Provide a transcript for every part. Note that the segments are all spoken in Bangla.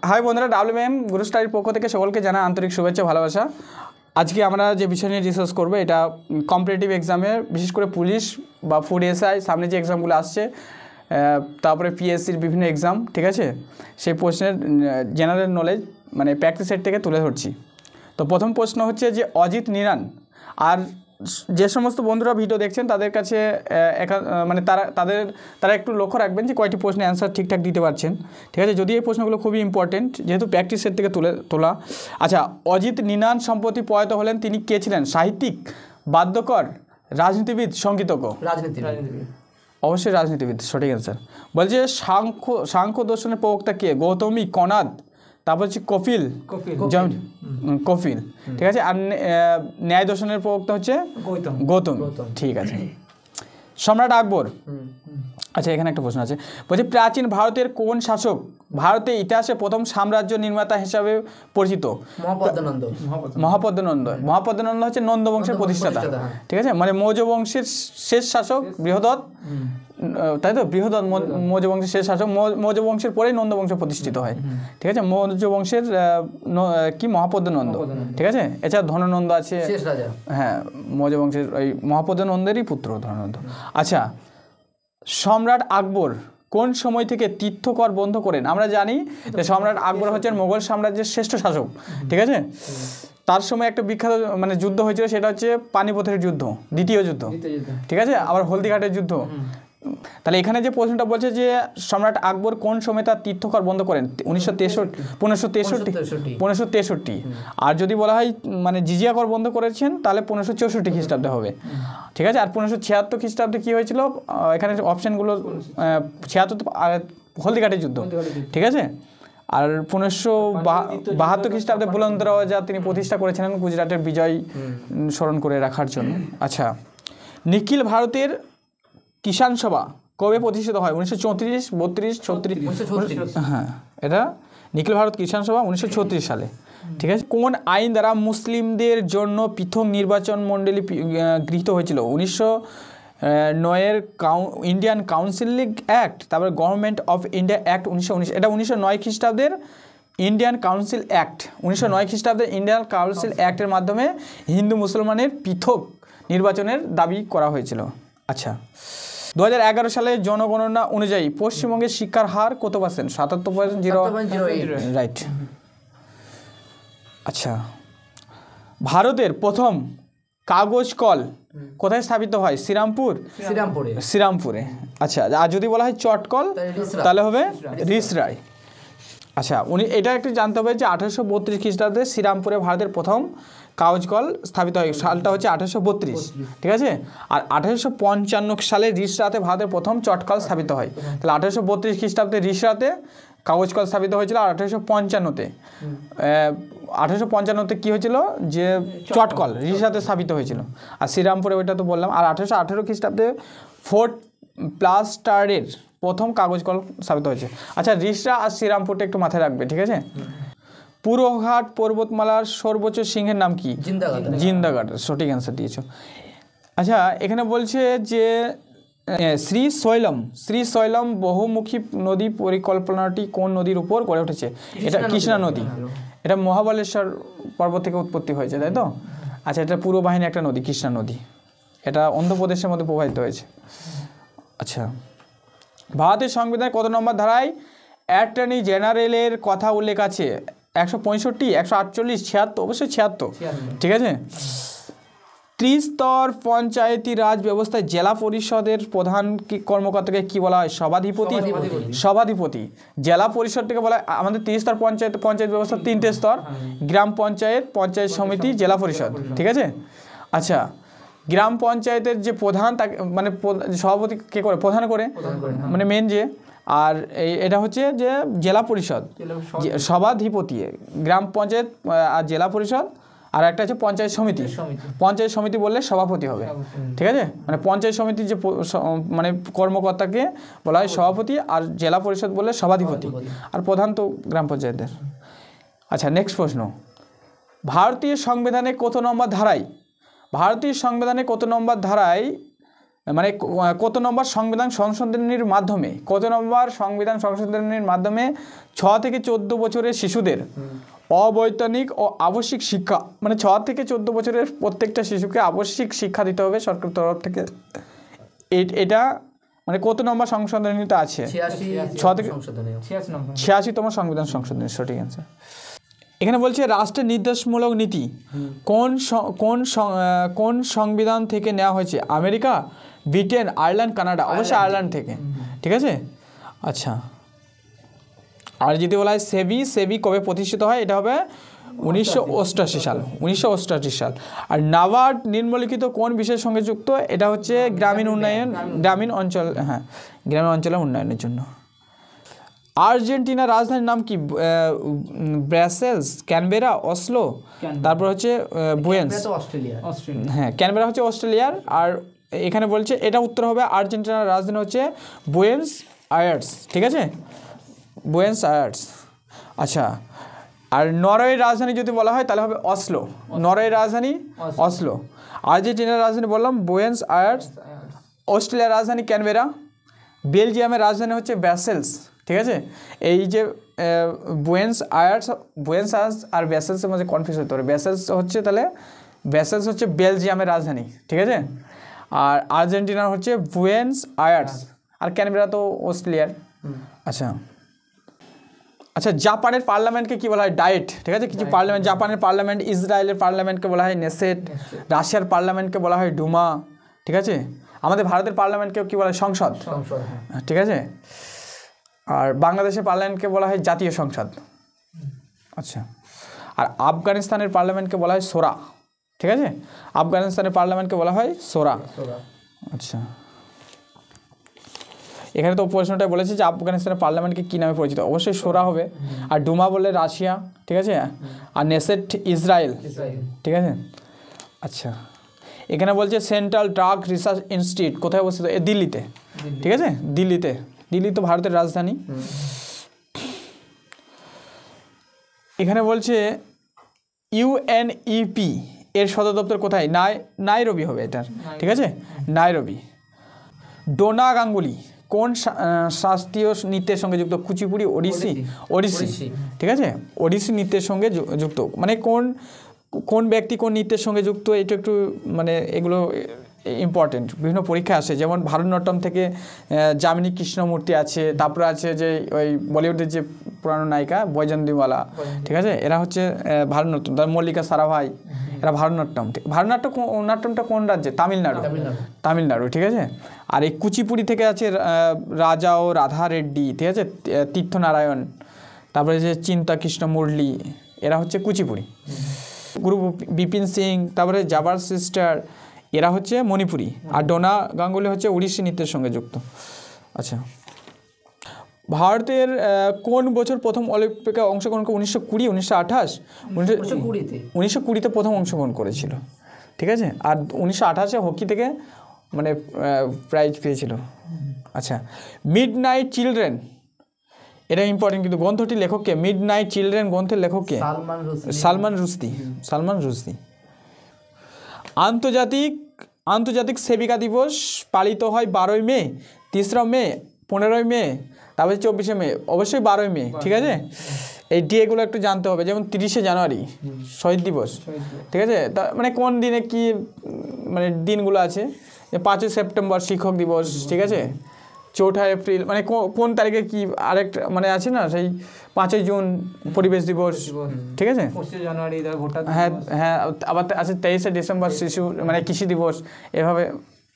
হাই বন্ধুরা, WM গুরু স্টাডির পক্ষ থেকে সকলকে জানা আন্তরিক শুভেচ্ছা ভালোবাসা। আজকে আমরা যে বিষয় নিয়ে ডিসকাস করবো এটা কম্পিটিটিভ এক্সামে, বিশেষ করে পুলিশ বা ফুড এসআই সামনে যে এক্সামগুলো আসছে, তারপরে পিএসসির বিভিন্ন এক্সাম, ঠিক আছে, সেই প্রশ্নের জেনারেল নলেজ মানে প্র্যাকটিস সেট থেকে তুলে ধরছি। তো প্রথম প্রশ্ন হচ্ছে যে অজিত নিরান, আর যে সমস্ত বন্ধুরা ভিডিও দেখছেন তাদের কাছে মানে তারা একটু লক্ষ্য রাখবেন যে কয়টি প্রশ্নের অ্যান্সার ঠিকঠাক দিতে পারছেন, ঠিক আছে। যদি এই প্রশ্নগুলো খুবই ইম্পর্টেন্ট, যেহেতু প্র্যাকটিস সেট থেকে তোলা। আচ্ছা, অজিত নিনান সম্প্রতি প্রয়াত হলেন, তিনি কে ছিলেন? সাহিত্যিক, বাদ্যকর, রাজনীতিবিদ, সঙ্গীতজ্ঞ? রাজনীতিবিদ। অবশ্যই রাজনীতিবিদ, সঠিক অ্যান্সার। বলছে সাংখ্য দর্শনের প্রবক্তা কে? গৌতমী, কনাদ, তারপর হচ্ছে কপিল, ঠিক আছে। আর ন্যায় দর্শনের প্রবক্তা হচ্ছে গৌতম, ঠিক আছে। সম্রাট আকবর, আচ্ছা এখানে একটা প্রশ্ন আছে, বলছে প্রাচীন ভারতের কোন শাসক ভারতের ইতিহাসে প্রথম সাম্রাজ্য নির্মাতা হিসাবে পরিচিত? মহাপদ্মনন্দ হচ্ছে নন্দ বংশের প্রতিষ্ঠাতা, ঠিক আছে। মানে মৌর্য বংশের শেষ শাসক বৃহদত্ত, তাই তো, বৃহদত্ত মৌর্য বংশের শেষ শাসক। মৌর্য বংশের পরেই নন্দ বংশ প্রতিষ্ঠিত হয়, ঠিক আছে। মৌর্য বংশের কি মহাপদ্মনন্দ, ঠিক আছে। এছাড়া ধননন্দ আছে, হ্যাঁ, মৌর্য বংশের ওই মহাপদ্মনন্দেরই পুত্র ধননন্দ। আচ্ছা, সম্রাট আকবর কোন সময় থেকে তীর্থকর বন্ধ করেন? আমরা জানি যে সম্রাট আকবর হচ্ছেন মোগল সাম্রাজ্যের শ্রেষ্ঠ শাসক, ঠিক আছে। তার সময় একটা বিখ্যাত মানে যুদ্ধ হয়েছিল, সেটা হচ্ছে পানিপথের যুদ্ধ, দ্বিতীয় যুদ্ধ, ঠিক আছে। আবার হলদিঘাটের যুদ্ধ। তাহলে এখানে যে প্রশ্নটা বলছে যে সম্রাট আকবর কোন সময় তার তীর্থকর বন্ধ করেন? 1563। আর যদি বলা হয় মানে জিজিয়া কর বন্ধ করেছেন তাহলে 1564 খ্রিস্টাব্দে হবে, ঠিক আছে। আর 1576 খ্রিস্টাব্দে কী হয়েছিল? এখানে অপশানগুলো 76 হলদিঘাটের যুদ্ধ, ঠিক আছে। আর 1572 খ্রিস্টাব্দে বুলন্দ দরওয়াজা তিনি প্রতিষ্ঠা করেছিলেন গুজরাটের বিজয় স্মরণ করে রাখার জন্য। আচ্ছা, নিখিল ভারতের কিষাণ সভা কবে প্রতিষ্ঠিত হয়? 1934, 32, 36? হ্যাঁ, এটা নিখিল ভারত কিষাণ সভা 1936 সালে, ঠিক আছে। কোন আইন দ্বারা মুসলিমদের জন্য পৃথক নির্বাচন মণ্ডলী গৃহীত হয়েছিল? 1909 ইন্ডিয়ান কাউন্সিল অ্যাক্ট, তারপরে গভর্নমেন্ট অফ ইন্ডিয়া অ্যাক্ট 1919, এটা 1909 খ্রিস্টাব্দের ইন্ডিয়ান কাউন্সিল অ্যাক্ট। 1909 খ্রিস্টাব্দের ইন্ডিয়ান কাউন্সিল অ্যাক্টের মাধ্যমে হিন্দু মুসলমানের পৃথক নির্বাচনের দাবি করা হয়েছিল। আচ্ছা, 2011 সালে জনগণনা অনুযায়ী পশ্চিমবঙ্গের শিক্ষার হার কত পার্সেন্ট? 77.08, রাইট। আচ্ছা, ভারতের প্রথম কাগজ কল কোথায় স্থাপিত হয়? শ্রীরামপুরে। আচ্ছা, আর যদি বলা হয় চটকল তাহলে হবে রিসরায়। আচ্ছা, এটা একটু জানতে হবে যে 1832 খ্রিস্টাব্দে শ্রীরামপুরে ভারতের প্রথম কাগজ কল স্থাপিত হয়, সালটা হচ্ছে 1832, ঠিক আছে। আর 1855 সালে রিসরাতে ভারতের প্রথম চটকল স্থাপিত হয়। তাহলে 1832 খ্রিস্টাব্দে রিসরাতে কাগজ কল স্থাপিত হয়েছিল। আর 1855তে কী হয়েছিল? যে চটকল রিসরাতে স্থাপিত হয়েছিল। আর শ্রীরামপুরে ওইটা তো বললাম। আর 1818 খ্রিস্টাব্দে ফোর্ট প্লাস্টারের প্রথম কাগজ কল স্থাপিত হয়েছে। আচ্ছা, রিসরা আর শ্রীরামপুরটা একটু মাথায় রাখবে, ঠিক আছে। পুরোঘাট পর্বতমালার সর্বোচ্চ সিংহের নাম কি? জিন্দাঘাট, সঠিক অ্যান্সার দিয়েছো। আচ্ছা, এখানে বলছে যে শ্রীশৈলম বহুমুখী নদী পরিকল্পনাটি কোন নদীর উপর গড়ে উঠেছে? এটা কৃষ্ণা নদী। এটা মহাবালেশ্বর পর্বত থেকে উৎপত্তি হয়েছে, তাই তো। আচ্ছা, এটা পূর্ব বাহিনী একটা নদী, কৃষ্ণা নদী। এটা অন্ধ্রপ্রদেশের মধ্যে প্রবাহিত হয়েছে। আচ্ছা, ভারতের সংবিধানের কত নম্বর ধারায় অ্যাটর্নি জেনারেলের কথা উল্লেখ আছে? 165, 148, 76? অবশ্যই 76, ঠিক আছে। ত্রিস্তর পঞ্চায়েতি রাজ ব্যবস্থায় জেলা পরিষদের প্রধান কর্মকর্তাকে কি বলা হয়? সভাধিপতি। জেলা পরিষদটাকে বলা হয়, আমাদের ত্রিস্তর পঞ্চায়েত ব্যবস্থা 3টে স্তর: গ্রাম পঞ্চায়েত, পঞ্চায়েত সমিতি, জেলা পরিষদ, ঠিক আছে। আচ্ছা, গ্রাম পঞ্চায়েতের যে প্রধান তাকে মানে সভাপতি কে করে? প্রধান করে, মানে মেন যে। আর এটা হচ্ছে যে জেলা পরিষদ, সভাধিপতি, গ্রাম পঞ্চায়েত আর জেলা পরিষদ। আর একটা হচ্ছে পঞ্চায়েত সমিতি। পঞ্চায়েত সমিতি বললে সভাপতি হবে, ঠিক আছে। মানে পঞ্চায়েত সমিতির যে মানে কর্মকর্তাকে বলা হয় সভাপতি, আর জেলা পরিষদ বললে সভাধিপতি, আর প্রধান তো গ্রাম পঞ্চায়েতের। আচ্ছা, নেক্সট প্রশ্ন, ভারতীয় সংবিধানে কত নম্বর ধারায় মানে কত নম্বর সংবিধান সংশোধনীর মাধ্যমে 6 থেকে 14 বছরের শিশুদের অবৈতনিক ও আবশ্যিক শিক্ষা, মানে 6 থেকে 14 বছরের প্রত্যেকটা শিশুকে আবশ্যিক শিক্ষা দিতে হবে সরকারের তরফ থেকে। এটা মানে কত নম্বর সংশোধনীতে আছে? 86তম সংবিধান সংশোধনী, সঠিক অ্যান্সার। এখানে বলছে রাষ্ট্রের নির্দেশমূলক নীতি কোন সংবিধান থেকে নেওয়া হয়েছে? America, Britain, Ireland, Canada. অবশ্যই আয়ারল্যান্ড থেকে, ঠিক আছে। আচ্ছা, আর যদি বলা হয় সেবি কবে প্রতিষ্ঠিত হয়? এটা হবে 1988 সাল, 1988 সাল। আর নাবার্ড নিম্নলিখিত কোন বিষয়ের সঙ্গে যুক্ত? এটা হচ্ছে গ্রামীণ অঞ্চলের উন্নয়নের জন্য। আর্জেন্টিনার রাজধানীর নাম কি? ব্রাসেলস, ক্যানবেরা, অসলো, তারপর হচ্ছে বুয়েন্স। হ্যাঁ, ক্যানবেরা হচ্ছে অস্ট্রেলিয়ার। আর এখানে বলছে এটা উত্তর হবে আর্জেন্টিনার রাজধানী হচ্ছে বুয়েন্স আয়ার্স, ঠিক আছে, বুয়েন্স আয়ার্স। আচ্ছা, আর নরওয়ের রাজধানী যদি বলা হয় তাহলে হবে অসলো। নরওয়ের রাজধানী অসলো। আর্জেন্টিনার রাজধানী বললাম বুয়েন্স আয়ার্স। অস্ট্রেলিয়ার রাজধানী ক্যানবেরা। বেলজিয়ামের রাজধানী হচ্ছে ব্রাসেলস, ঠিক আছে। এই যে বুয়েন্স আয়ার্স আর ব্রাসেলসের মধ্যে কনফিউজ হতে পারে। ব্রাসেলস হচ্ছে বেলজিয়ামের রাজধানী, ঠিক আছে। আর আর্জেন্টিনার হচ্ছে বুয়েন্স আয়ার্স, আর ক্যানবেরা তো অস্ট্রেলিয়ার। আচ্ছা, জাপানের পার্লামেন্টকে কি বলা হয়? ডায়েট, ঠিক আছে। কিছু পার্লামেন্ট, জাপানের পার্লামেন্ট, ইসরায়েলের পার্লামেন্টকে বলা হয় নেসেট, রাশিয়ার পার্লামেন্টকে বলা হয় ডুমা, ঠিক আছে। আমাদের ভারতের পার্লামেন্টকেও কি বলা হয়? সংসদ, ঠিক আছে। আর বাংলাদেশের পার্লামেন্টকে বলা হয় জাতীয় সংসদ। আচ্ছা, আর আফগানিস্তানের পার্লামেন্টকে বলা হয় সোরা, ঠিক আছে। আফগানিস্তানের পার্লামেন্টকে বলা হয় সোরা। আচ্ছা, এখানে তো প্রশ্নটা বলেছে যে আফগানিস্তানের পার্লামেন্টকে কী নামে পরিচিত? অবশ্যই সোরা হবে। আর ডুমা বললে রাশিয়া, ঠিক আছে। আর নেসেট ইসরায়েল, ঠিক আছে। আচ্ছা, এখানে বলছে সেন্ট্রাল ড্রাগ রিসার্চ ইনস্টিটিউট কোথায় অবস্থিত? দিল্লিতে, ঠিক আছে। দিল্লি তো ভারতের রাজধানী। এখানে বলছে ইউএনইপি এর সদর দপ্তর কোথায়? নাইরোবি হবে এটার, ঠিক আছে, নাইরোবি। ডোনা গাঙ্গুলি কোন শাস্ত্রীয় নৃত্যের সঙ্গে যুক্ত? কুচিপুড়ি, ওড়িশি, ঠিক আছে। ওড়িশি নৃত্যের সঙ্গে যুক্ত, মানে কোন ব্যক্তি কোন নৃত্যের সঙ্গে যুক্ত, এটা একটু মানে এগুলো ইম্পর্টেন্ট, বিভিন্ন পরীক্ষা আসে। যেমন ভারতনাট্যম থেকে যামিনী কৃষ্ণমূর্তি আছে, তারপরে আছে যে ওই বলিউডের যে পুরানো নায়িকা বৈজয়ন্তীওয়ালা, ঠিক আছে, এরা হচ্ছে ভারতনাট্যম। তার মল্লিকা সারাভাই, এরা ভারতনাট্যমটা কোন রাজ্যে? তামিলনাড়ু, ঠিক আছে। আর এই কুচিপুড়ি থেকে আছে রাজা ও রাধা রেড্ডি, ঠিক আছে, তীর্থনারায়ণ, তারপরে যে চিন্তা কৃষ্ণ মুরলি, এরা হচ্ছে কুচিপুড়ি। গুরু বিপিন সিং, তারপরে জাবার সিস্টার, এরা হচ্ছে মণিপুরি। আর ডোনা গাঙ্গুলি হচ্ছে উড়িষ্যা নৃত্যের সঙ্গে যুক্ত। আচ্ছা, ভারতের কোন বছর প্রথম অলিম্পিকে অংশগ্রহণ করে? 1920, 1928? 1920-তে প্রথম অংশগ্রহণ করেছিল, ঠিক আছে। আর 1928-এ হকি থেকে মানে প্রাইজ পেয়েছিল। আচ্ছা, মিড নাইট চিলড্রেন, এটা ইম্পর্টেন্ট কিন্তু। গ্রন্থটির লেখককে? মিড নাইট চিলড্রেন গ্রন্থের লেখককে? সালমান রুশদি। আন্তর্জাতিক সেবিকা দিবস পালিত হয় 12ই মে, 3রা মে, 15ই মে, তারপরে 24শে মে। অবশ্যই 12ই মে, ঠিক আছে। এই ডেগুলো একটু জানতে হবে। যেমন 30শে জানুয়ারি শহীদ দিবস, ঠিক আছে। মানে কোন দিনে কি মানে দিনগুলো আছে? 5ই সেপ্টেম্বর শিক্ষক দিবস, ঠিক আছে। 4 এপ্রিল মানে কোন তারিখে কি আরেকটা মানে আছে না, সেই 5ই জুন পরিবেশ দিবস, ঠিক আছে। 25 জানুয়ারি ভোটার, হ্যাঁ, আবার আছে 23শে ডিসেম্বর শিশু মানে কৃষি দিবস। এভাবে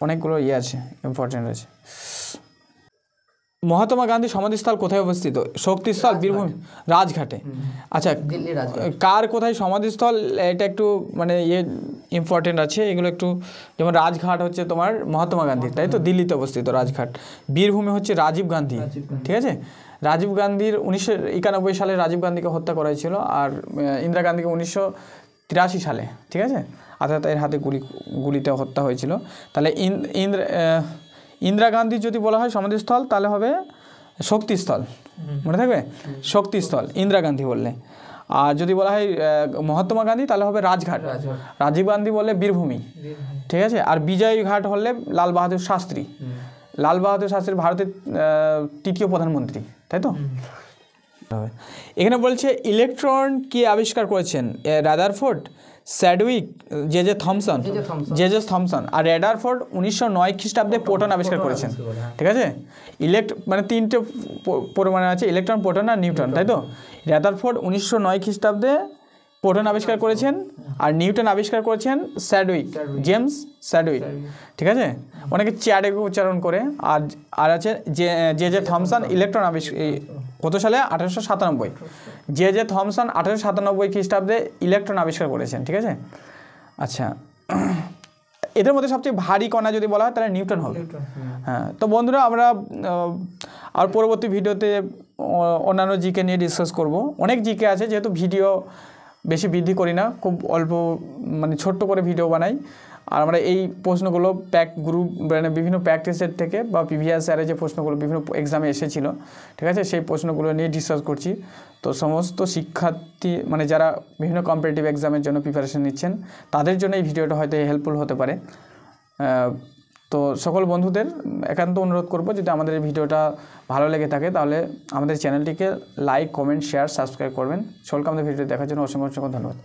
অনেকগুলো আছে, ইম্পর্টেন্ট আছে। মহাত্মা গান্ধী সমাধিস্থল কোথায় অবস্থিত? শক্তিস্থল, বীরভূম, রাজঘাটে। আচ্ছা, কার কোথায় সমাধিস্থল এটা একটু মানে ইম্পর্টেন্ট আছে এগুলো একটু। যেমন রাজঘাট হচ্ছে তোমার মহাত্মা গান্ধীর, তাই তো, দিল্লিতে অবস্থিত রাজঘাট। বীরভূমে হচ্ছে রাজীব গান্ধী, ঠিক আছে। রাজীব গান্ধীর 1991 সালে রাজীব গান্ধীকে হত্যা করা হয়েছিল। আর ইন্দিরা গান্ধীকে 1983 সালে, ঠিক আছে, অর্থাৎ এর হাতে গুলিতে হত্যা হয়েছিল। তাহলে ইন্দিরা গান্ধীর যদি বলা হয় সমাধিস্থল তাহলে হবে শক্তিস্থল, মনে থাকবে, শক্তিস্থল ইন্দিরা গান্ধী বললে। আর যদি বলা হয় মহাত্মা গান্ধী তাহলে হবে রাজঘাট, রাজীব গান্ধী বলে বীরভূমি, ঠিক আছে। আর বিজয় ঘাট হলে লাল বাহাদুর শাস্ত্রী, লাল বাহাদুর শাস্ত্রী ভারতের তৃতীয় প্রধানমন্ত্রী, তাই তো। এখানে বলছে ইলেকট্রন কে আবিষ্কার করেছেন, Rutherford, Chadwick, J J Thomson. আর রাদারফোর্ড 1909 খ্রিস্টাব্দে প্রোটন আবিষ্কার করেছেন, ঠিক আছে। মানে তিনটে পরমাণু আছে, ইলেকট্রন, প্রোটন আর নিউট্রন, তাই তো। রাদারফোর্ড 1909 খ্রিস্টাব্দে প্রোটন আবিষ্কার করেছেন, আর নিউটন আবিষ্কার করেছেন স্যাডউইক, জেমস স্যাডউইক, ঠিক আছে। অনেকে চ্যাডউইক উচ্চারণ করে। আর আছে জে জে থমসন ইলেকট্রন কত সালে, 1897। জে জে থমসন 1897 খ্রিস্টাব্দে ইলেকট্রন আবিষ্কার করেছেন, ঠিক আছে। আচ্ছা, এদের মধ্যে সবচেয়ে ভারী কণা যদি বলা হয় তাহলে নিউটন হবে। হ্যাঁ, তো বন্ধুরা আমরা আর পরবর্তী ভিডিওতে অন্যান্য জিকে নিয়ে ডিসকাস করব। অনেক জিকে আছে, যেহেতু ভিডিও বেশি বৃদ্ধি করি না, খুব অল্প মানে ছোট্ট করে ভিডিও বানাই। আর আমরা এই প্রশ্নগুলো গ্রুপ মানে বিভিন্ন প্র্যাকটিসের থেকে বা প্রিভিয়াস ইয়ারে যে প্রশ্নগুলো বিভিন্ন এক্সামে এসেছিল, ঠিক আছে, সেই প্রশ্নগুলো নিয়ে ডিসকাস করছি। তো সমস্ত শিক্ষার্থী মানে যারা বিভিন্ন কম্পিটিটিভ এক্সামের জন্য প্রিপারেশন নিচ্ছেন তাদের জন্য এই ভিডিওটা হয়তো হেল্পফুল হতে পারে। তো সকল বন্ধুদের একান্ত অনুরোধ করব, যদি আমাদের এই ভিডিওটা ভালো লেগে থাকে তাহলে আমাদের চ্যানেলটিকে লাইক, কমেন্ট, শেয়ার, সাবস্ক্রাইব করবেন। সকলকে আমাদের ভিডিও দেখার জন্য অসংখ্য ধন্যবাদ।